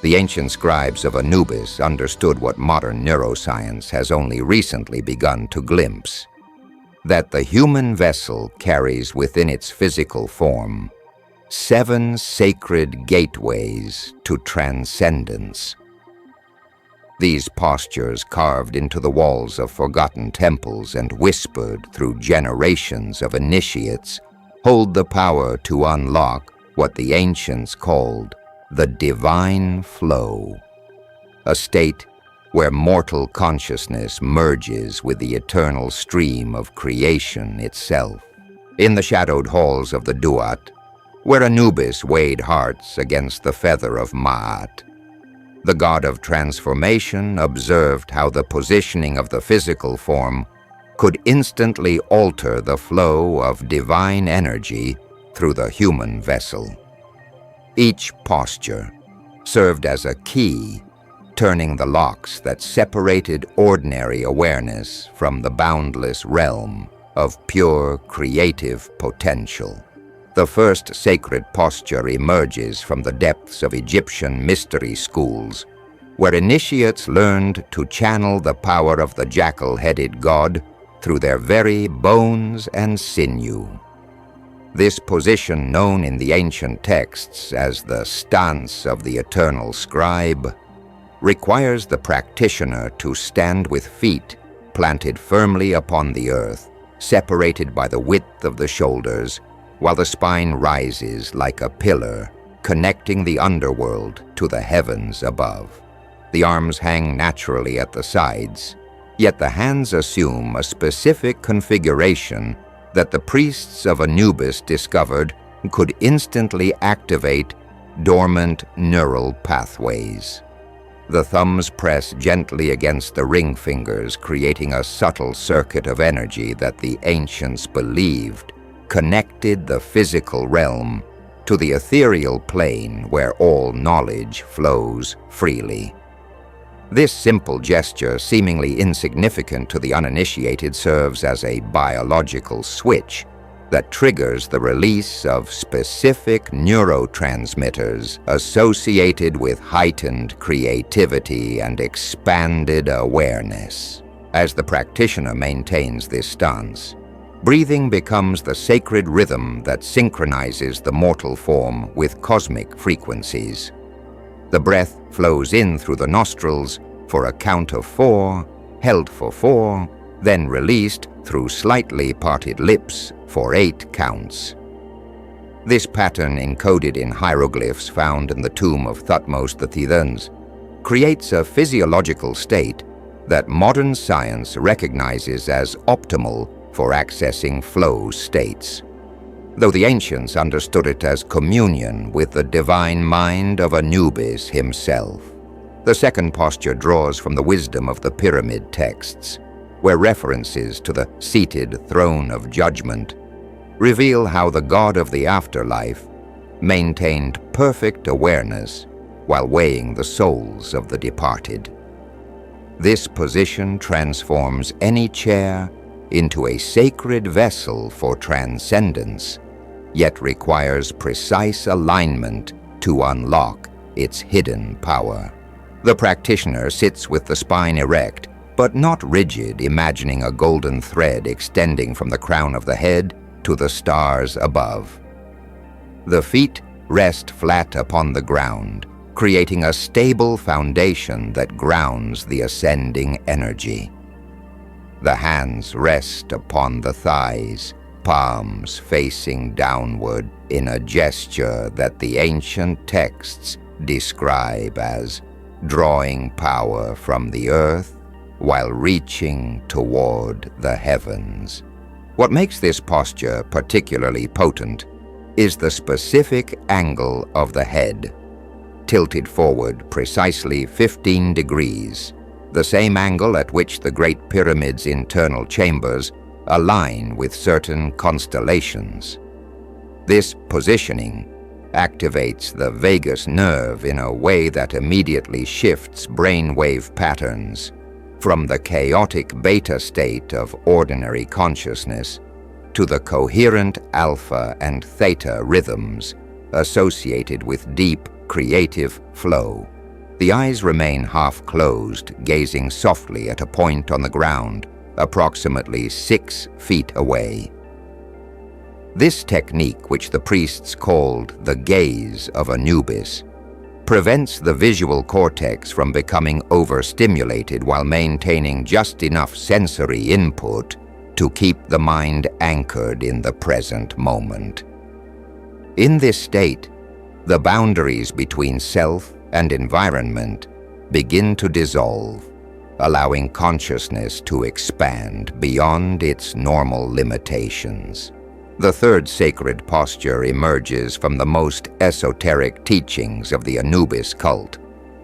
The ancient scribes of Anubis understood what modern neuroscience has only recently begun to glimpse: that the human vessel carries within its physical form 7 sacred gateways to transcendence. These postures, carved into the walls of forgotten temples and whispered through generations of initiates, hold the power to unlock what the ancients called the divine flow, a state where mortal consciousness merges with the eternal stream of creation itself. In the shadowed halls of the Duat, where Anubis weighed hearts against the feather of Ma'at, the god of transformation observed how the positioning of the physical form could instantly alter the flow of divine energy through the human vessel. Each posture served as a key, turning the locks that separated ordinary awareness from the boundless realm of pure creative potential. The first sacred posture emerges from the depths of Egyptian mystery schools, where initiates learned to channel the power of the jackal-headed god through their very bones and sinew. This position, known in the ancient texts as the stance of the eternal scribe, requires the practitioner to stand with feet planted firmly upon the earth, separated by the width of the shoulders, while the spine rises like a pillar, connecting the underworld to the heavens above. The arms hang naturally at the sides, yet the hands assume a specific configuration that the priests of Anubis discovered could instantly activate dormant neural pathways. The thumbs press gently against the ring fingers, creating a subtle circuit of energy that the ancients believed connected the physical realm to the ethereal plane where all knowledge flows freely. This simple gesture, seemingly insignificant to the uninitiated, serves as a biological switch that triggers the release of specific neurotransmitters associated with heightened creativity and expanded awareness. As the practitioner maintains this stance, breathing becomes the sacred rhythm that synchronizes the mortal form with cosmic frequencies. The breath flows in through the nostrils for a count of 4, held for 4, then released through slightly parted lips for 8 counts. This pattern, encoded in hieroglyphs found in the tomb of Thutmose the Thethans, creates a physiological state that modern science recognizes as optimal for accessing flow states, though the ancients understood it as communion with the divine mind of Anubis himself. The second posture draws from the wisdom of the pyramid texts, where references to the seated throne of judgment reveal how the god of the afterlife maintained perfect awareness while weighing the souls of the departed. This position transforms any chair into a sacred vessel for transcendence, yet requires precise alignment to unlock its hidden power. The practitioner sits with the spine erect, but not rigid, imagining a golden thread extending from the crown of the head to the stars above. The feet rest flat upon the ground, creating a stable foundation that grounds the ascending energy. The hands rest upon the thighs, palms facing downward in a gesture that the ancient texts describe as drawing power from the earth while reaching toward the heavens. What makes this posture particularly potent is the specific angle of the head, tilted forward precisely 15 degrees, the same angle at which the Great Pyramid's internal chambers align with certain constellations. This positioning activates the vagus nerve in a way that immediately shifts brainwave patterns from the chaotic beta state of ordinary consciousness to the coherent alpha and theta rhythms associated with deep creative flow. The eyes remain half closed, gazing softly at a point on the ground, approximately 6 feet away. This technique, which the priests called the gaze of Anubis, prevents the visual cortex from becoming overstimulated while maintaining just enough sensory input to keep the mind anchored in the present moment. In this state, the boundaries between self and environment begin to dissolve, allowing consciousness to expand beyond its normal limitations. The third sacred posture emerges from the most esoteric teachings of the Anubis cult,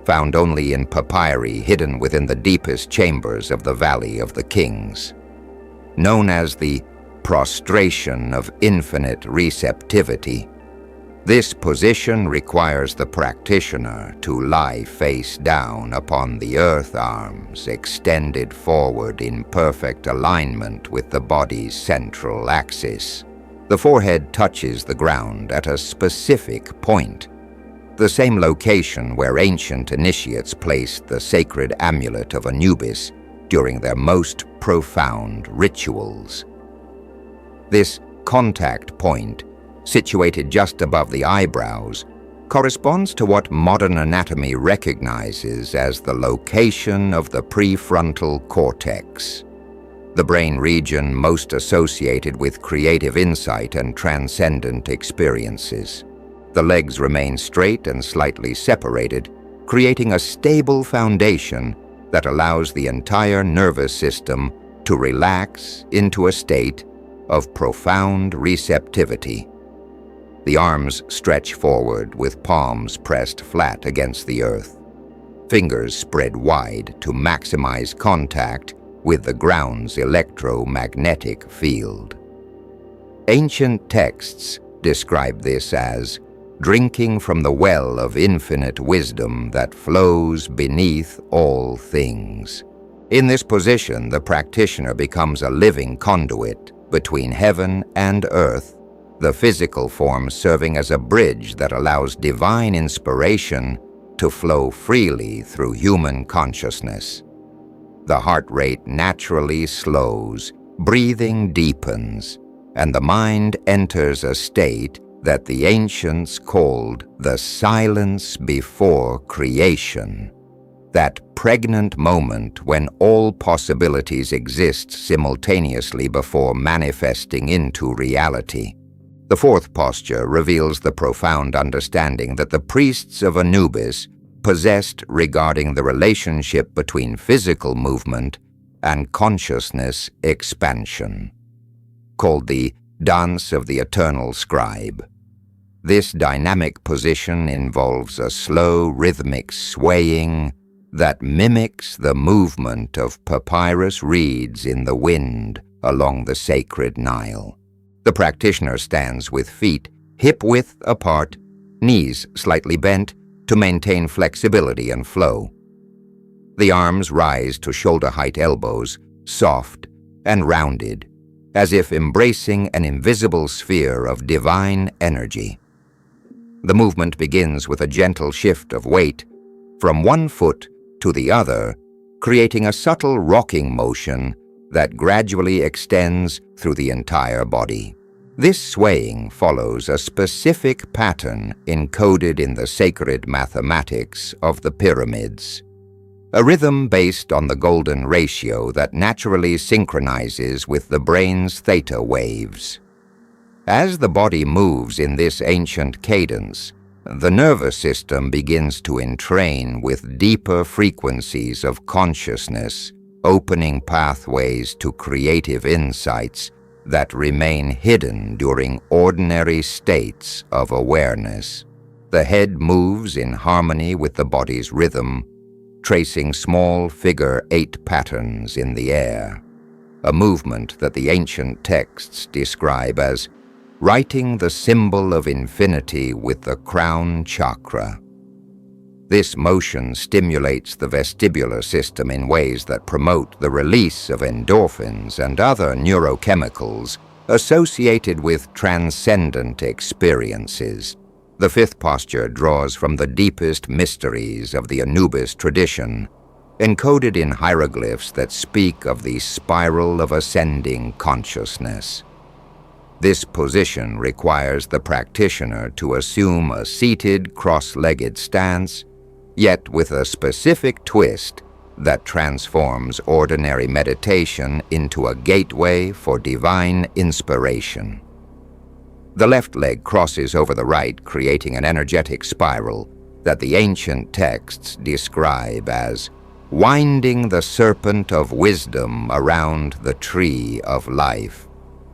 found only in papyri hidden within the deepest chambers of the Valley of the Kings. Known as the prostration of infinite receptivity, this position requires the practitioner to lie face down upon the earth arms extended forward in perfect alignment with the body's central axis. The forehead touches the ground at a specific point, the same location where ancient initiates placed the sacred amulet of Anubis during their most profound rituals. This contact point, situated just above the eyebrows, corresponds to what modern anatomy recognizes as the location of the prefrontal cortex, the brain region most associated with creative insight and transcendent experiences. The legs remain straight and slightly separated, creating a stable foundation that allows the entire nervous system to relax into a state of profound receptivity. The arms stretch forward with palms pressed flat against the earth, fingers spread wide to maximize contact with the ground's electromagnetic field. Ancient texts describe this as drinking from the well of infinite wisdom that flows beneath all things. In this position, the practitioner becomes a living conduit between heaven and earth, the physical form serving as a bridge that allows divine inspiration to flow freely through human consciousness. The heart rate naturally slows, breathing deepens, and the mind enters a state that the ancients called the silence before creation, that pregnant moment when all possibilities exist simultaneously before manifesting into reality. The fourth posture reveals the profound understanding that the priests of Anubis possessed regarding the relationship between physical movement and consciousness expansion, called the dance of the eternal scribe. This dynamic position involves a slow rhythmic swaying that mimics the movement of papyrus reeds in the wind along the sacred Nile. The practitioner stands with feet hip-width apart, knees slightly bent, to maintain flexibility and flow. The arms rise to shoulder-height elbows, soft and rounded, as if embracing an invisible sphere of divine energy. The movement begins with a gentle shift of weight from one foot to the other, creating a subtle rocking motion that gradually extends through the entire body. This swaying follows a specific pattern encoded in the sacred mathematics of the pyramids, a rhythm based on the golden ratio that naturally synchronizes with the brain's theta waves. As the body moves in this ancient cadence, the nervous system begins to entrain with deeper frequencies of consciousness, opening pathways to creative insights that remain hidden during ordinary states of awareness. The head moves in harmony with the body's rhythm, tracing small figure 8 patterns in the air, a movement that the ancient texts describe as writing the symbol of infinity with the crown chakra. This motion stimulates the vestibular system in ways that promote the release of endorphins and other neurochemicals associated with transcendent experiences. The fifth posture draws from the deepest mysteries of the Anubis tradition, encoded in hieroglyphs that speak of the spiral of ascending consciousness. This position requires the practitioner to assume a seated, cross-legged stance, yet with a specific twist that transforms ordinary meditation into a gateway for divine inspiration. The left leg crosses over the right, creating an energetic spiral that the ancient texts describe as winding the serpent of wisdom around the tree of life.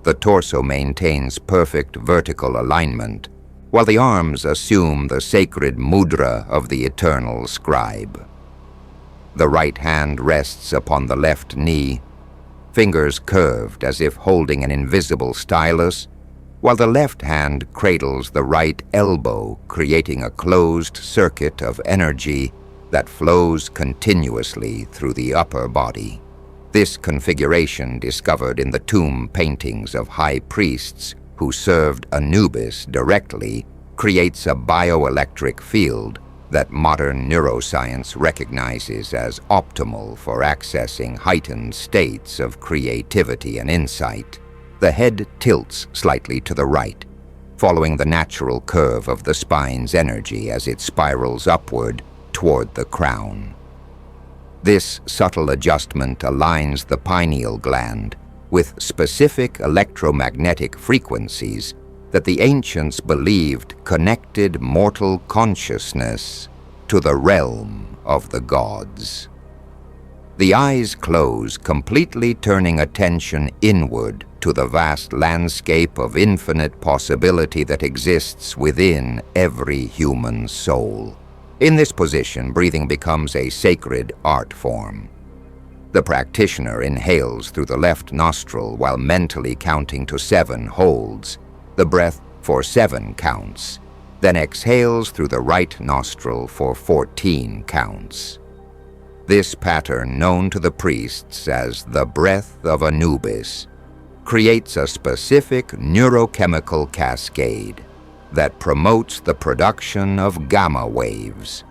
The torso maintains perfect vertical alignment, while the arms assume the sacred mudra of the eternal scribe. The right hand rests upon the left knee, fingers curved as if holding an invisible stylus, while the left hand cradles the right elbow, creating a closed circuit of energy that flows continuously through the upper body. This configuration, discovered in the tomb paintings of high priests who served Anubis directly, creates a bioelectric field that modern neuroscience recognizes as optimal for accessing heightened states of creativity and insight. The head tilts slightly to the right, following the natural curve of the spine's energy as it spirals upward toward the crown. This subtle adjustment aligns the pineal gland with specific electromagnetic frequencies that the ancients believed connected mortal consciousness to the realm of the gods. The eyes close, completely turning attention inward to the vast landscape of infinite possibility that exists within every human soul. In this position, breathing becomes a sacred art form. The practitioner inhales through the left nostril while mentally counting to 7 holds the breath for 7 counts, then exhales through the right nostril for 14 counts. This pattern, known to the priests as the breath of Anubis, creates a specific neurochemical cascade that promotes the production of gamma waves,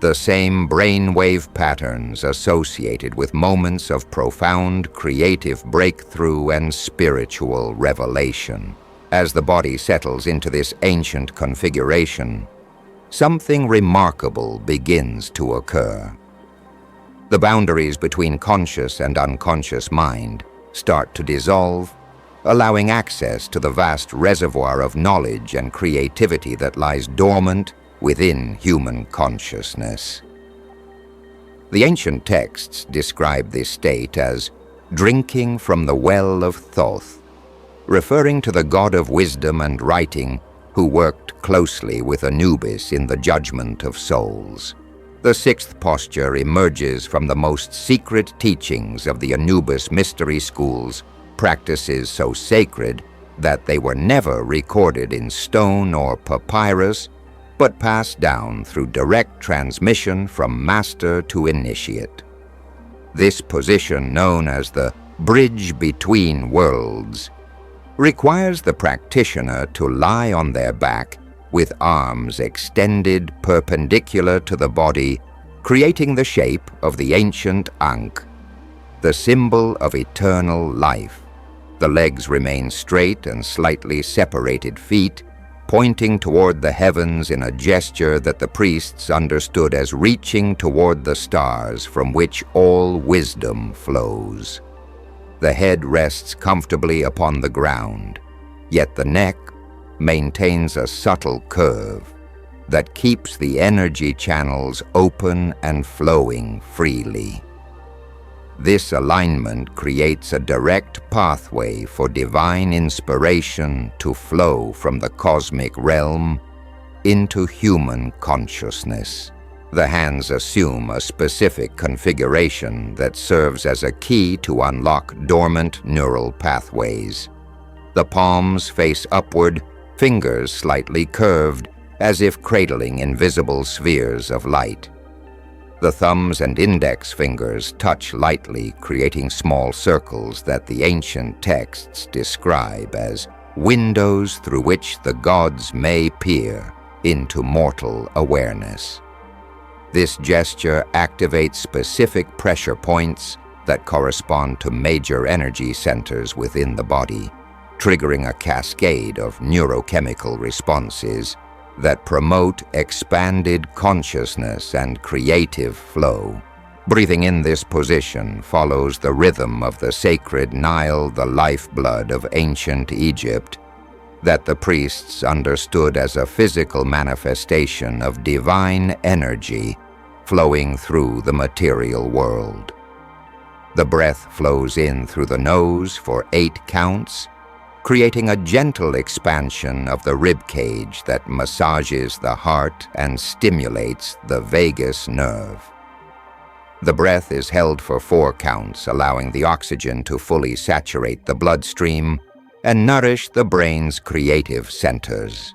the same brainwave patterns associated with moments of profound creative breakthrough and spiritual revelation. As the body settles into this ancient configuration, something remarkable begins to occur. The boundaries between conscious and unconscious mind start to dissolve, allowing access to the vast reservoir of knowledge and creativity that lies dormant within human consciousness. The ancient texts describe this state as drinking from the well of Thoth, referring to the god of wisdom and writing who worked closely with Anubis in the judgment of souls. The sixth posture emerges from the most secret teachings of the Anubis mystery schools, practices so sacred that they were never recorded in stone or papyrus, but passed down through direct transmission from master to initiate. This position, known as the bridge between worlds, requires the practitioner to lie on their back with arms extended perpendicular to the body, creating the shape of the ancient Ankh, the symbol of eternal life. The legs remain straight and slightly separated feet, pointing toward the heavens in a gesture that the priests understood as reaching toward the stars from which all wisdom flows. The head rests comfortably upon the ground, yet the neck maintains a subtle curve that keeps the energy channels open and flowing freely. This alignment creates a direct pathway for divine inspiration to flow from the cosmic realm into human consciousness. The hands assume a specific configuration that serves as a key to unlock dormant neural pathways. The palms face upward, fingers slightly curved, as if cradling invisible spheres of light. The thumbs and index fingers touch lightly, creating small circles that the ancient texts describe as windows through which the gods may peer into mortal awareness. This gesture activates specific pressure points that correspond to major energy centers within the body, triggering a cascade of neurochemical responses that promote expanded consciousness and creative flow. Breathing in this position follows the rhythm of the sacred Nile, the lifeblood of ancient Egypt, that the priests understood as a physical manifestation of divine energy flowing through the material world. The breath flows in through the nose for 8 counts, creating a gentle expansion of the rib cage that massages the heart and stimulates the vagus nerve. The breath is held for 4 counts, allowing the oxygen to fully saturate the bloodstream and nourish the brain's creative centers.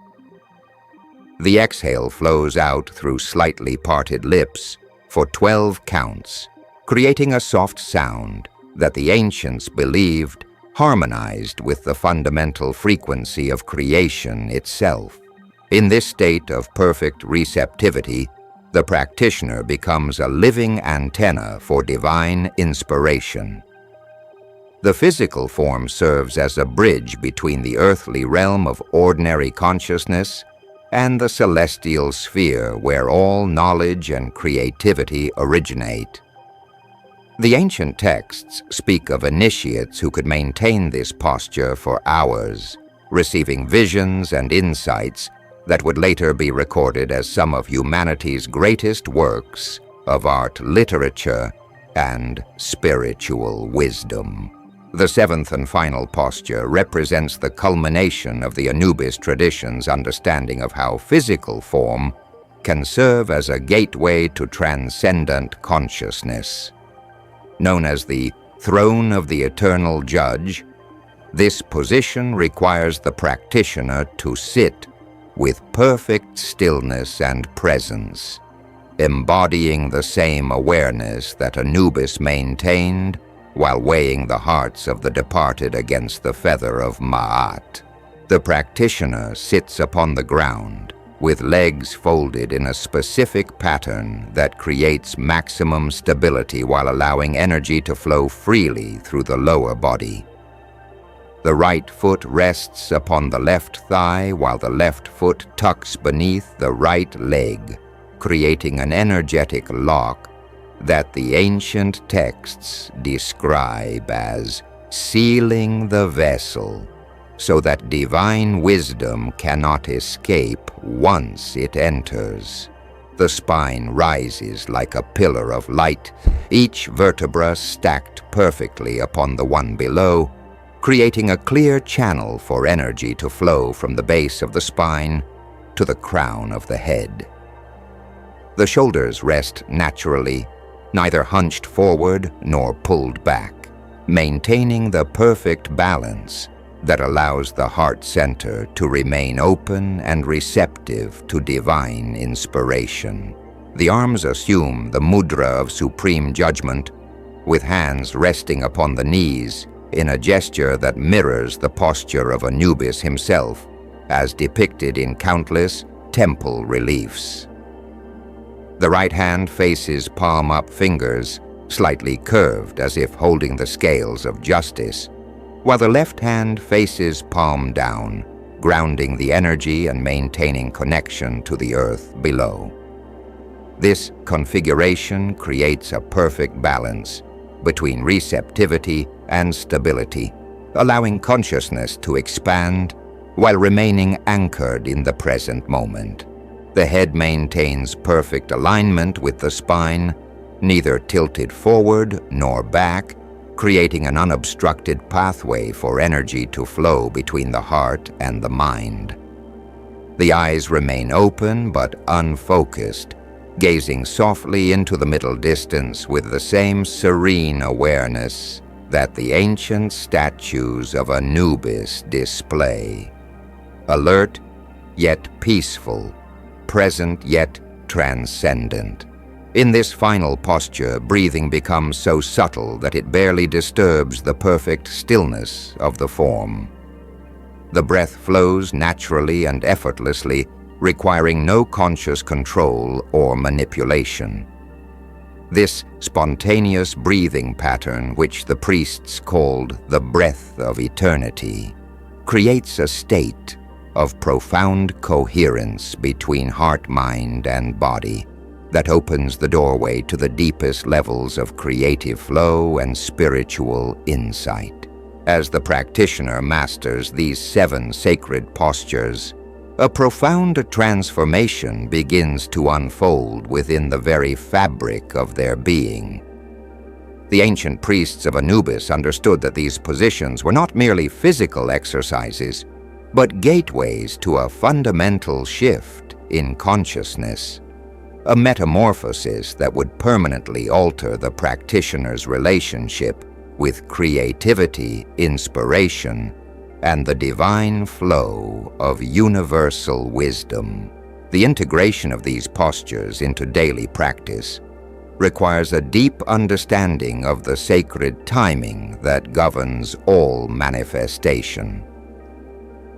The exhale flows out through slightly parted lips for 12 counts, creating a soft sound that the ancients believed harmonized with the fundamental frequency of creation itself. In this state of perfect receptivity, the practitioner becomes a living antenna for divine inspiration. The physical form serves as a bridge between the earthly realm of ordinary consciousness and the celestial sphere where all knowledge and creativity originate. The ancient texts speak of initiates who could maintain this posture for hours, receiving visions and insights that would later be recorded as some of humanity's greatest works of art, literature, and spiritual wisdom. The 7th and final posture represents the culmination of the Anubis tradition's understanding of how physical form can serve as a gateway to transcendent consciousness. Known as the Throne of the Eternal Judge, this position requires the practitioner to sit with perfect stillness and presence, embodying the same awareness that Anubis maintained while weighing the hearts of the departed against the feather of Ma'at. The practitioner sits upon the ground, with legs folded in a specific pattern that creates maximum stability while allowing energy to flow freely through the lower body. The right foot rests upon the left thigh while the left foot tucks beneath the right leg, creating an energetic lock that the ancient texts describe as sealing the vessel, so that divine wisdom cannot escape once it enters. The spine rises like a pillar of light, each vertebra stacked perfectly upon the one below, creating a clear channel for energy to flow from the base of the spine to the crown of the head. The shoulders rest naturally, neither hunched forward nor pulled back, maintaining the perfect balance that allows the heart center to remain open and receptive to divine inspiration. The arms assume the mudra of supreme judgment, with hands resting upon the knees in a gesture that mirrors the posture of Anubis himself, as depicted in countless temple reliefs. The right hand faces palm-up fingers, slightly curved as if holding the scales of justice, while the left hand faces palm down, grounding the energy and maintaining connection to the earth below. This configuration creates a perfect balance between receptivity and stability, allowing consciousness to expand while remaining anchored in the present moment. The head maintains perfect alignment with the spine, neither tilted forward nor back, creating an unobstructed pathway for energy to flow between the heart and the mind. The eyes remain open but unfocused, gazing softly into the middle distance with the same serene awareness that the ancient statues of Anubis display. Alert yet peaceful, present yet transcendent. In this final posture, breathing becomes so subtle that it barely disturbs the perfect stillness of the form. The breath flows naturally and effortlessly, requiring no conscious control or manipulation. This spontaneous breathing pattern, which the priests called the breath of eternity, creates a state of profound coherence between heart, mind, and body that opens the doorway to the deepest levels of creative flow and spiritual insight. As the practitioner masters these 7 sacred postures, a profound transformation begins to unfold within the very fabric of their being. The ancient priests of Anubis understood that these positions were not merely physical exercises, but gateways to a fundamental shift in consciousness, a metamorphosis that would permanently alter the practitioner's relationship with creativity, inspiration, and the divine flow of universal wisdom. The integration of these postures into daily practice requires a deep understanding of the sacred timing that governs all manifestation.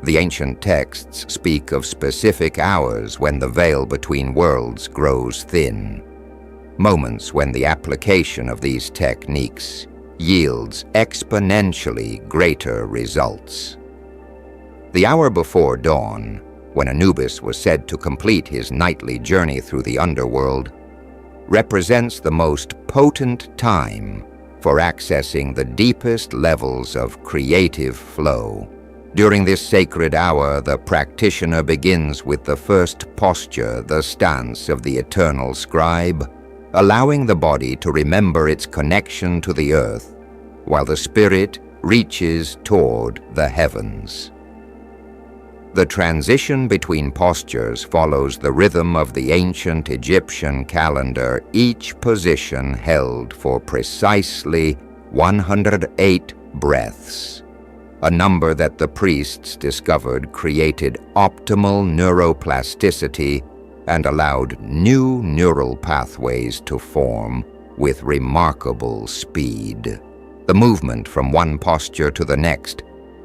The ancient texts speak of specific hours when the veil between worlds grows thin, moments when the application of these techniques yields exponentially greater results. The hour before dawn, when Anubis was said to complete his nightly journey through the underworld, represents the most potent time for accessing the deepest levels of creative flow. During this sacred hour, the practitioner begins with the first posture, the stance of the eternal scribe, allowing the body to remember its connection to the earth, while the spirit reaches toward the heavens. The transition between postures follows the rhythm of the ancient Egyptian calendar, each position held for precisely 108 breaths, a number that the priests discovered created optimal neuroplasticity and allowed new neural pathways to form with remarkable speed. The movement from one posture to the next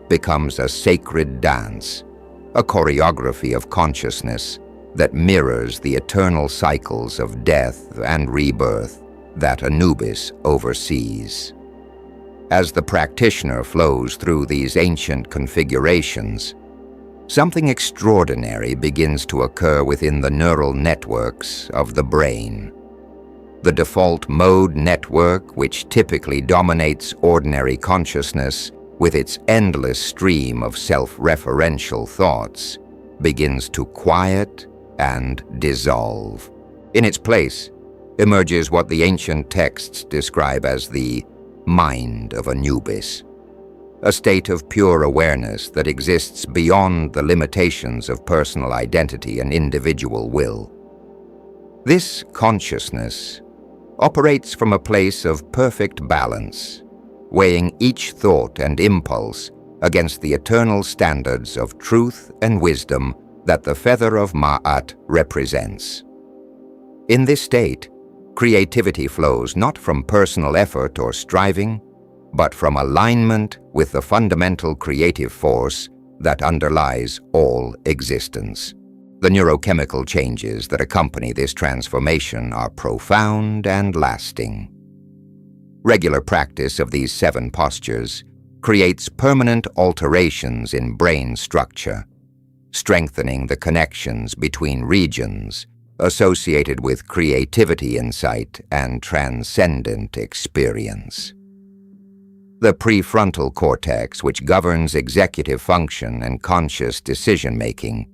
becomes a sacred dance, a choreography of consciousness that mirrors the eternal cycles of death and rebirth that Anubis oversees. As the practitioner flows through these ancient configurations, something extraordinary begins to occur within the neural networks of the brain. The default mode network, which typically dominates ordinary consciousness with its endless stream of self-referential thoughts, begins to quiet and dissolve. In its place emerges what the ancient texts describe as the mind of Anubis, a state of pure awareness that exists beyond the limitations of personal identity and individual will. This consciousness operates from a place of perfect balance, weighing each thought and impulse against the eternal standards of truth and wisdom that the feather of Ma'at represents. In this state, creativity flows not from personal effort or striving, but from alignment with the fundamental creative force that underlies all existence. The neurochemical changes that accompany this transformation are profound and lasting. Regular practice of these 7 postures creates permanent alterations in brain structure, strengthening the connections between regions associated with creativity insight and transcendent experience. The prefrontal cortex, which governs executive function and conscious decision-making,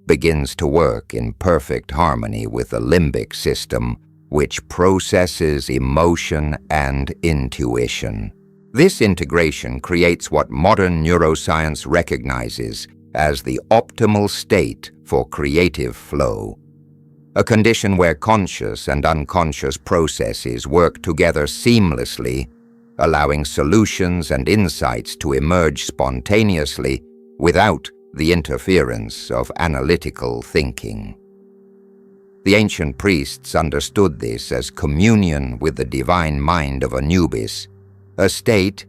begins to work in perfect harmony with the limbic system, which processes emotion and intuition. This integration creates what modern neuroscience recognizes as the optimal state for creative flow, a condition where conscious and unconscious processes work together seamlessly, allowing solutions and insights to emerge spontaneously without the interference of analytical thinking. The ancient priests understood this as communion with the divine mind of Anubis, a state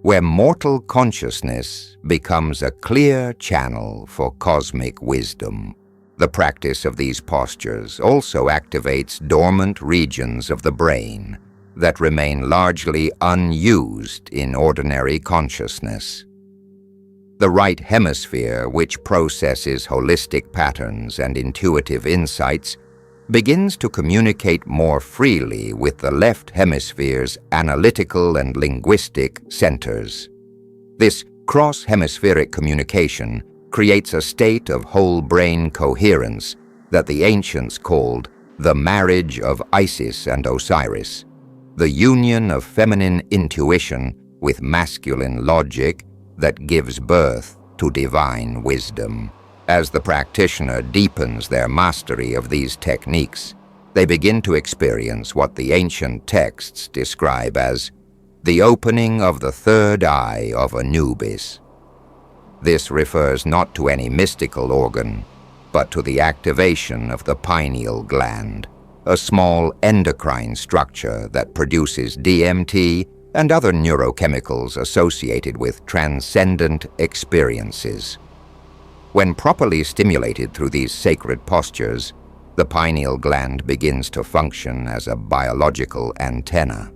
where mortal consciousness becomes a clear channel for cosmic wisdom. The practice of these postures also activates dormant regions of the brain that remain largely unused in ordinary consciousness. The right hemisphere, which processes holistic patterns and intuitive insights, begins to communicate more freely with the left hemisphere's analytical and linguistic centers. This cross-hemispheric communication creates a state of whole-brain coherence that the ancients called the marriage of Isis and Osiris, the union of feminine intuition with masculine logic that gives birth to divine wisdom. As the practitioner deepens their mastery of these techniques, they begin to experience what the ancient texts describe as the opening of the third eye of Anubis. This refers not to any mystical organ, but to the activation of the pineal gland, a small endocrine structure that produces DMT and other neurochemicals associated with transcendent experiences. When properly stimulated through these sacred postures, the pineal gland begins to function as a biological antenna,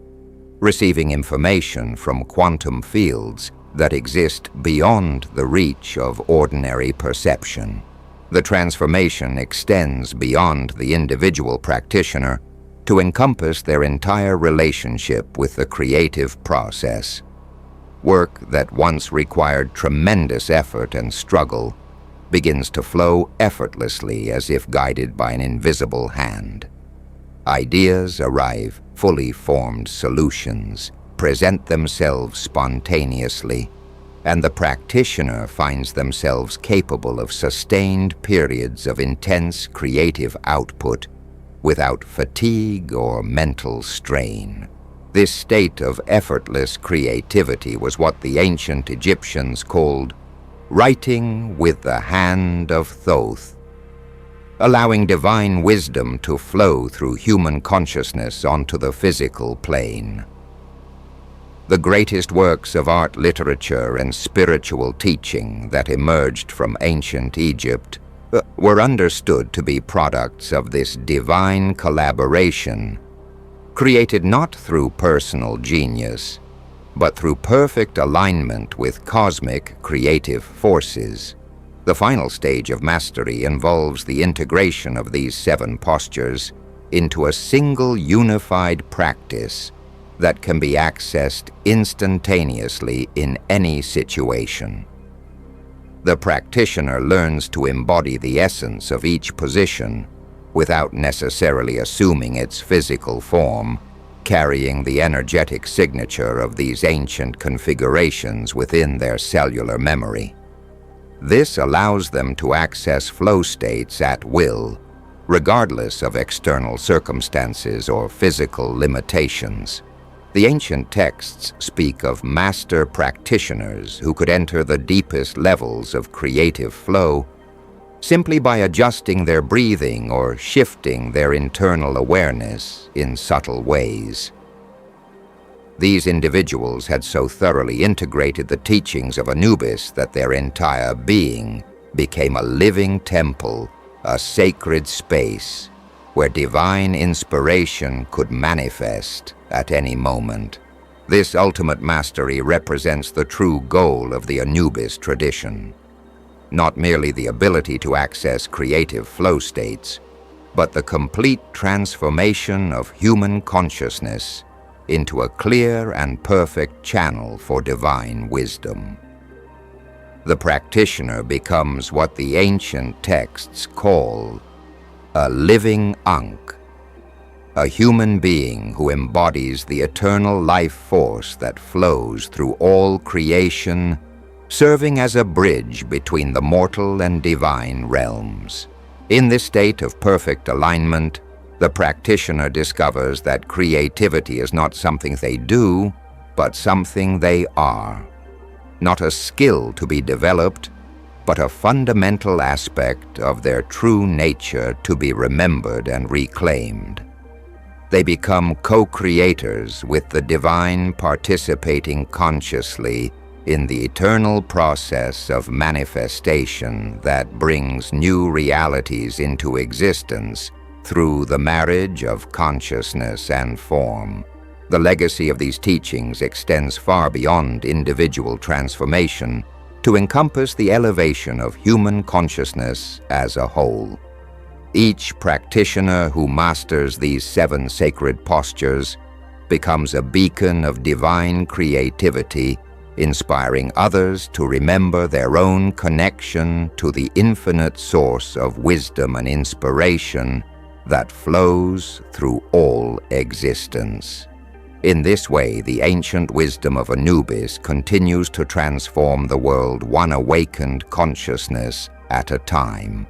receiving information from quantum fields that exist beyond the reach of ordinary perception. The transformation extends beyond the individual practitioner to encompass their entire relationship with the creative process. Work that once required tremendous effort and struggle begins to flow effortlessly as if guided by an invisible hand. Ideas arrive, fully formed solutions present themselves spontaneously, and the practitioner finds themselves capable of sustained periods of intense creative output without fatigue or mental strain. This state of effortless creativity was what the ancient Egyptians called writing with the hand of Thoth, allowing divine wisdom to flow through human consciousness onto the physical plane. The greatest works of art, literature, and spiritual teaching that emerged from ancient Egypt were understood to be products of this divine collaboration, created not through personal genius, but through perfect alignment with cosmic creative forces. The final stage of mastery involves the integration of these 7 postures into a single unified practice that can be accessed instantaneously in any situation. The practitioner learns to embody the essence of each position without necessarily assuming its physical form, carrying the energetic signature of these ancient configurations within their cellular memory. This allows them to access flow states at will, regardless of external circumstances or physical limitations. The ancient texts speak of master practitioners who could enter the deepest levels of creative flow simply by adjusting their breathing or shifting their internal awareness in subtle ways. These individuals had so thoroughly integrated the teachings of Anubis that their entire being became a living temple, a sacred space where divine inspiration could manifest at any moment. This ultimate mastery represents the true goal of the Anubis tradition. Not merely the ability to access creative flow states, but the complete transformation of human consciousness into a clear and perfect channel for divine wisdom. The practitioner becomes what the ancient texts call a living Ankh, a human being who embodies the eternal life force that flows through all creation, serving as a bridge between the mortal and divine realms. In this state of perfect alignment, the practitioner discovers that creativity is not something they do, but something they are. Not a skill to be developed, but a fundamental aspect of their true nature to be remembered and reclaimed. They become co-creators with the divine, participating consciously in the eternal process of manifestation that brings new realities into existence through the marriage of consciousness and form. The legacy of these teachings extends far beyond individual transformation to encompass the elevation of human consciousness as a whole. Each practitioner who masters these 7 sacred postures becomes a beacon of divine creativity, inspiring others to remember their own connection to the infinite source of wisdom and inspiration that flows through all existence. In this way, the ancient wisdom of Anubis continues to transform the world one awakened consciousness at a time.